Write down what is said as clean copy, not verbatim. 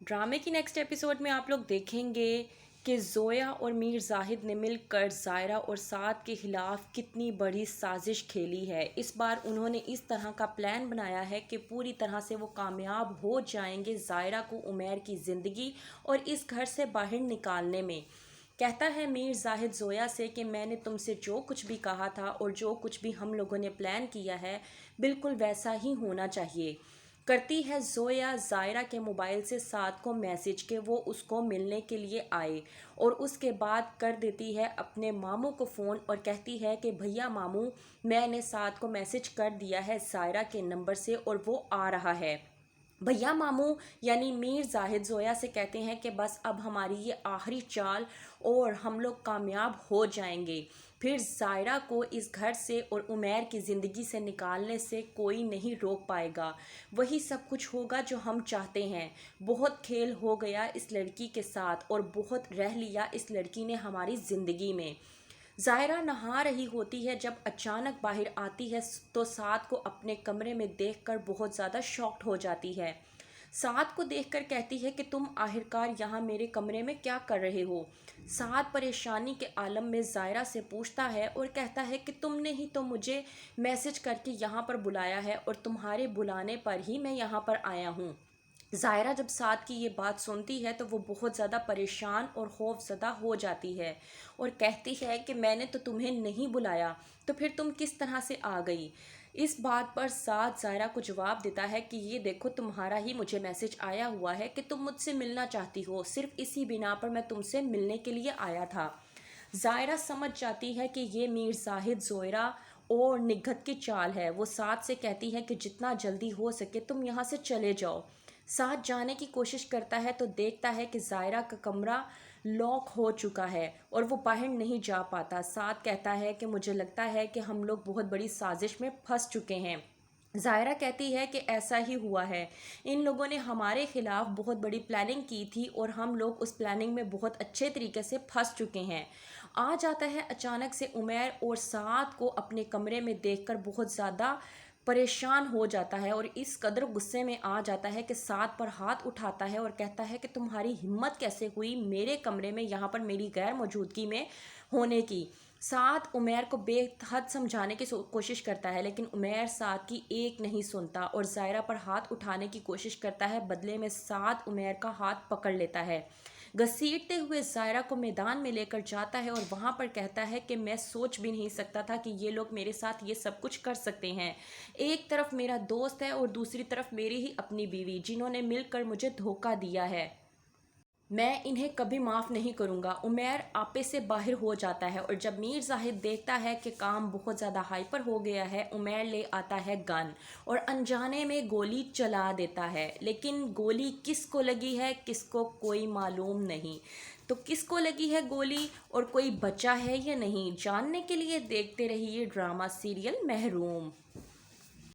ड्रामे की next episode में आप लोग देखेंगे कि ज़ोया और मीर जाहिद ने मिलकर ज़ायरा और साद के ख़िलाफ़ कितनी बड़ी साजिश खेली है। इस बार उन्होंने इस तरह का प्लान बनाया है कि पूरी तरह से वो कामयाब हो जाएंगे ज़ायरा को उमैर की ज़िंदगी और इस घर से बाहर निकालने में। कहता है मीर जाहिद ज़ोया से कि मैंने तुमसे जो कुछ भी कहा था और जो कुछ भी हम लोगों ने प्लान किया है बिल्कुल वैसा ही होना चाहिए। करती है ज़ोया ज़ायरा के मोबाइल से साद को मैसेज कि वो उसको मिलने के लिए आए और उसके बाद कर देती है अपने मामू को फ़ोन और कहती है कि भैया मामू, मैंने साद को मैसेज कर दिया है ज़ायरा के नंबर से और वो आ रहा है। भैया मामू यानी मीर जाहिद ज़ोया से कहते हैं कि बस अब हमारी ये आखिरी चाल और हम लोग कामयाब हो जाएंगे। फिर ज़ायरा को इस घर से और उमैर की ज़िंदगी से निकालने से कोई नहीं रोक पाएगा। वही सब कुछ होगा जो हम चाहते हैं। बहुत खेल हो गया इस लड़की के साथ और बहुत रह लिया इस लड़की ने हमारी ज़िंदगी में। ज़ायरा नहा रही होती है जब अचानक बाहर आती है तो साद को अपने कमरे में देखकर बहुत ज़्यादा शॉक्ड हो जाती है। साद को देखकर कहती है कि तुम आखिरकार यहाँ मेरे कमरे में क्या कर रहे हो। साद परेशानी के आलम में ज़ायरा से पूछता है और कहता है कि तुमने ही तो मुझे मैसेज करके यहाँ पर बुलाया है और तुम्हारे बुलाने पर ही मैं यहाँ पर आया हूँ। ज़ायरा जब साद की ये बात सुनती है तो वो बहुत ज़्यादा परेशान और खौफज़दा हो जाती है और कहती है कि मैंने तो तुम्हें नहीं बुलाया, तो फिर तुम किस तरह से आ गई। इस बात पर साद ज़ायरा को जवाब देता है कि ये देखो तुम्हारा ही मुझे मैसेज आया हुआ है कि तुम मुझसे मिलना चाहती हो, सिर्फ इसी बिना पर मैं तुमसे मिलने के लिए आया था। ज़ायरा समझ जाती है कि ये मीर जाहिद ज़ोयरा और निगहत की चाल है। वो साद से कहती है कि जितना जल्दी हो सके तुम यहाँ से चले जाओ। साद जाने की कोशिश करता है तो देखता है कि ज़ायरा का कमरा लॉक हो चुका है और वो बाहर नहीं जा पाता। साद कहता है कि मुझे लगता है कि हम लोग बहुत बड़ी साजिश में फंस चुके हैं। ज़ायरा कहती है कि ऐसा ही हुआ है, इन लोगों ने हमारे ख़िलाफ़ बहुत बड़ी प्लानिंग की थी और हम लोग उस प्लानिंग में बहुत अच्छे तरीके से फंस चुके हैं। आ जाता है अचानक से उमैर और साद को अपने कमरे में देखकर बहुत ज़्यादा परेशान हो जाता है और इस कदर गुस्से में आ जाता है कि साद पर हाथ उठाता है और कहता है कि तुम्हारी हिम्मत कैसे हुई मेरे कमरे में यहाँ पर मेरी गैर मौजूदगी में होने की। साद उमैर को बेहद समझाने की कोशिश करता है लेकिन उमैर साद की एक नहीं सुनता और ज़ायरा पर हाथ उठाने की कोशिश करता है। बदले में साद उमैर का हाथ पकड़ लेता है, घसीटते हुए ज़ायरा को मैदान में लेकर जाता है और वहाँ पर कहता है कि मैं सोच भी नहीं सकता था कि ये लोग मेरे साथ ये सब कुछ कर सकते हैं। एक तरफ मेरा दोस्त है और दूसरी तरफ मेरी ही अपनी बीवी, जिन्होंने मिलकर मुझे धोखा दिया है। मैं इन्हें कभी माफ़ नहीं करूँगा। उमैर आपे से बाहर हो जाता है और जब मीर जाहिद देखता है कि काम बहुत ज़्यादा हाइपर हो गया है, उमैर ले आता है गन और अनजाने में गोली चला देता है। लेकिन गोली किसको लगी है किसको कोई मालूम नहीं। तो किसको लगी है गोली और कोई बचा है या नहीं, जानने के लिए देखते रहिए ड्रामा सीरियल महरूम।